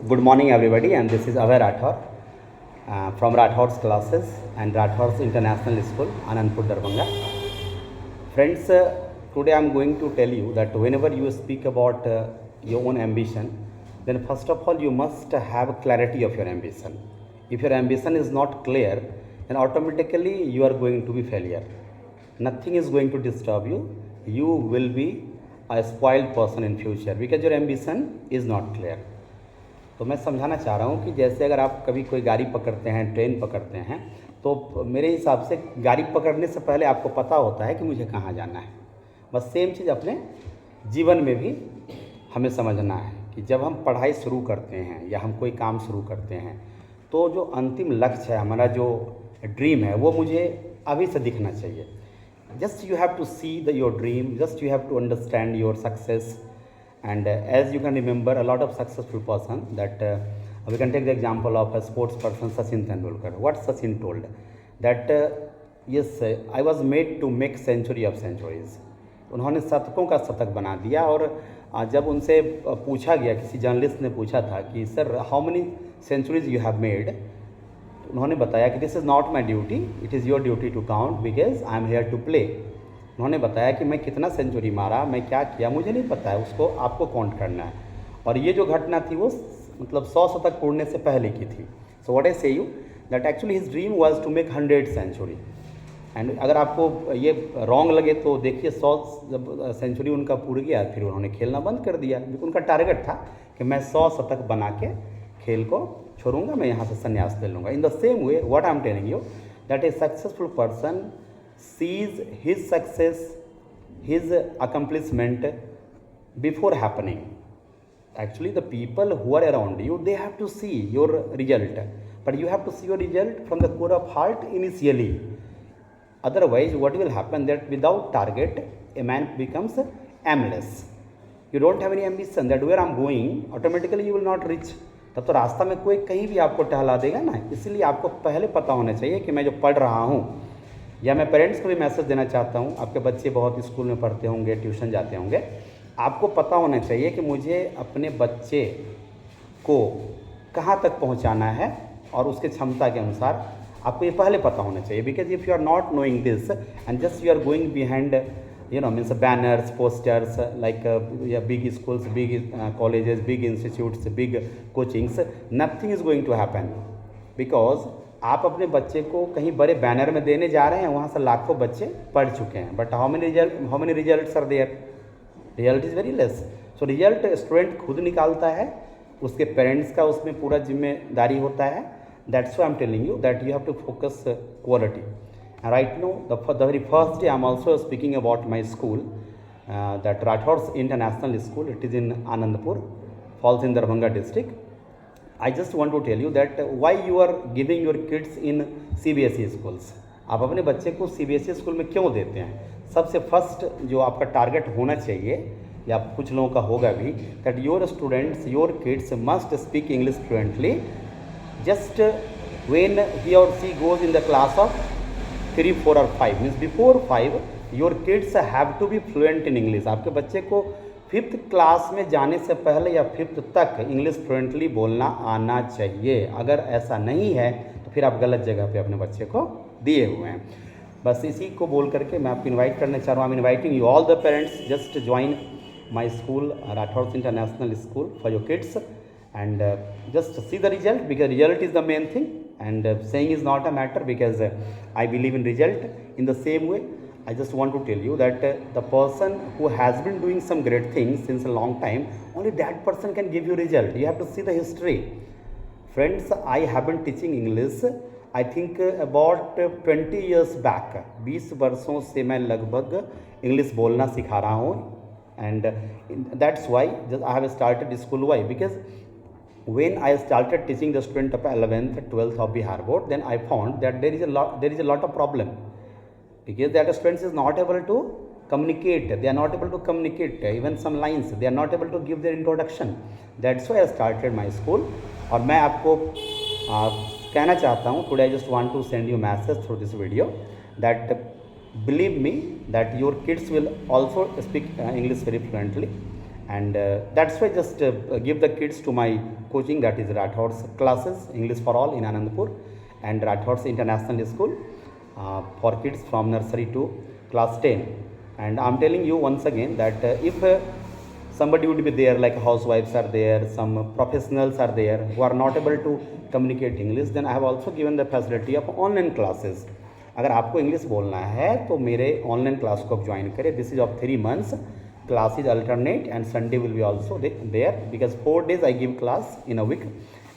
Good morning, everybody, and this is Abhay Rathor from Rathor's classes and Rathor's International School, Anandpur, Darbhanga. Friends, today I am going to tell you that whenever you speak about your own ambition, then first of all, you must have clarity of your ambition. If your ambition is not clear, then automatically you are going to be failure. Nothing is going to disturb you. You will be a spoiled person in future because your ambition is not clear. तो मैं समझाना चाह रहा हूँ कि जैसे अगर आप कभी कोई गाड़ी पकड़ते हैं, ट्रेन पकड़ते हैं, तो मेरे हिसाब से गाड़ी पकड़ने से पहले आपको पता होता है कि मुझे कहाँ जाना है। बस सेम चीज़ अपने जीवन में भी हमें समझना है कि जब हम पढ़ाई शुरू करते हैं या हम कोई काम शुरू करते हैं, तो जो अंतिम लक्ष्य है, हमारा जो ड्रीम है, वो मुझे अभी से दिखना चाहिए. Just you have to see your dream, just you have to understand your success. And as you can remember, a lot of successful person that we can take the example of a sports person, Sachin Tendulkar. What Sachin told that yes, I was made to make century of centuries. उन्होंने शतकों का शतक बना दिया. और जब उनसे पूछा गया, किसी जर्नलिस्ट ने पूछा था कि sir how many centuries you have made, उन्होंने बताया कि this is not my duty, it is your duty to count because I am here to play. उन्होंने बताया कि मैं कितना सेंचुरी मारा, मैं क्या किया, मुझे नहीं पता है, उसको आपको काउंट करना है. और ये जो घटना थी वो मतलब 100 शतक तोड़ने से पहले की थी. सो what I say you that actually his dream was to make 100 century. And अगर आपको ये रॉन्ग लगे तो देखिए 100 जब सेंचुरी उनका पूर गया, फिर उन्होंने खेलना बंद कर दिया. उनका टारगेट था कि मैं 100 शतक बना के खेल को छोड़ूंगा, मैं यहाँ से संन्यास ले लूँगा. In the same way what I am telling you that A successful person sees his success, his accomplishment before happening. Actually, the people who are around you, they have to see your result, but you have to see your result from the core of heart initially. Otherwise, what will happen that without target, a man becomes aimless. You don't have any ambition that where I'm going, automatically you will not reach. तब तो रास्ता में कोई कहीं भी आपको टहला देगा ना. इसलिए आपको पहले पता होना चाहिए कि मैं जो पढ़ रहा हूँ, या मैं पेरेंट्स को भी मैसेज देना चाहता हूँ, आपके बच्चे बहुत स्कूल में पढ़ते होंगे, ट्यूशन जाते होंगे, आपको पता होना चाहिए कि मुझे अपने बच्चे को कहाँ तक पहुँचाना है और उसके क्षमता के अनुसार आपको ये पहले पता होना चाहिए. Because if you are not knowing this and just you are going behind means banners, posters like big schools, big colleges, big institutes, big coachings, nothing is going to happen. Because आप अपने बच्चे को कहीं बड़े banner में देने जा रहे हैं, वहाँ से लाखों बच्चे पढ़ चुके हैं, but how many results are there? Result is very less. So result student खुद निकालता है, उसके पेरेंट्स का उसमें पूरा जिम्मेदारी होता है. That's why I am telling you that you have to focus quality. Right no the very first day I am also speaking about my school, that Rathore's international school. It is in Anandpur, falls in Darbhanga district. I just want to tell you that why you are giving your kids in CBSE schools. आप अपने बच्चे को CBSE school में क्यों देते हैं? सबसे first जो आपका टारगेट होना चाहिए, या कुछ लोगों का होगा भी, that your students, your kids must speak English fluently just when he or she goes in the class of 3, 4 or 5. Means before 5 your kids have to be fluent in English. आपके बच्चे को 5th क्लास में जाने से पहले या 5th तक English fluently बोलना आना चाहिए. अगर ऐसा नहीं है तो फिर आप गलत जगह पे अपने बच्चे को दिए हुए हैं. बस इसी को बोल करके मैं आपको इनवाइट करना चाह रहा हूँ. I am inviting you all the parents, just join my school, Rathore's international school for your kids, and just see the result, because result is the main thing and saying is not a matter, because I believe in result. In the same way, I just want to tell you that the person who has been doing some great things since a long time, only that person can give you result. You have to see the history. Friends, I have been teaching English I think about 20 years back. 20 वर्षों से मैं लगभग English बोलना सिखा रहा हूँ. And that's why I have started school. Why? Because when I started teaching the student of 11th, 12th of Bihar board, then I found that there is a lot of problem, because that students is not able to communicate. They are not able to communicate even some lines. They are not able to give their introduction. That's why I started my school. और मैं आपको कहना चाहता हूँ, today I just want to send you message through this video that believe me that your kids will also speak English very fluently. and that's why just give the kids to my coaching, that is Rathod's classes, English for all in Anandpur, and Rathod's International School for kids from nursery to class 10. And I'm telling you once again that if somebody would be there, like housewives are there, some professionals are there who are not able to communicate English, then I have also given the facility of online classes. अगर आपको English बोलना है तो मेरे online class को आप join करें. This is of 3 months. Class is alternate and Sunday will be also there, because 4 days I give class in a week,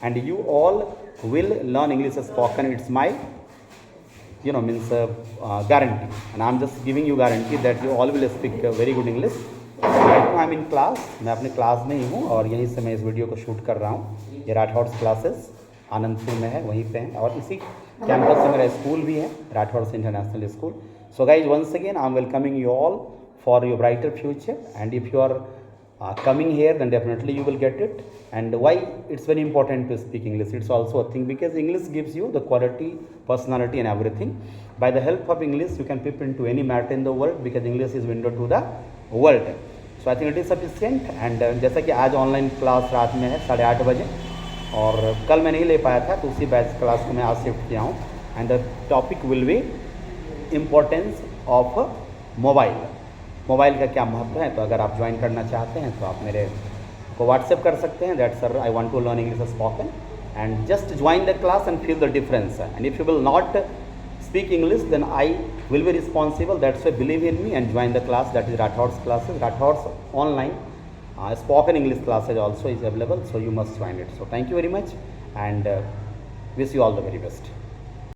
and you all will learn English spoken. It's my means guarantee, and I'm just giving you guarantee that you all will speak very good English. Right now I'm in class. मैं अपने class में ही हूँ और यहीं से मैं इस video को शूट कर रहा हूँ. ये राठौड़ क्लासेस आनंदपुर में है, वहीं पे हैं, और इसी कैंपस में मेरा स्कूल भी है, Rathore international school. So guys, once again I am welcoming you all for your brighter future, and if you are coming here, then definitely you will get it. And why it's very important to speak English, it's also a thing, because English gives you the quality, personality and everything. By the help of English you can peep into any matter in the world, because English is window to the world. So I think it is sufficient. And जैसा कि आज online class रात में है 8:30 बजे, और कल मैं नहीं ले पाया था तो उसी बैच क्लास को मैं आज शिफ्ट किया हूँ. And the topic will be importance of mobile का क्या महत्व है. तो अगर आप ज्वाइन करना चाहते हैं तो आप मेरे को व्हाट्सएप कर सकते हैं, that sir I want to learn English spoken, and just join the class and feel the difference. And if you will not speak English, then I will be responsible. That's why believe in me and join the class, that is Rathod's classes. Rathod's online spoken English classes also is available, so you must join it. So thank you very much, and wish you all the very best.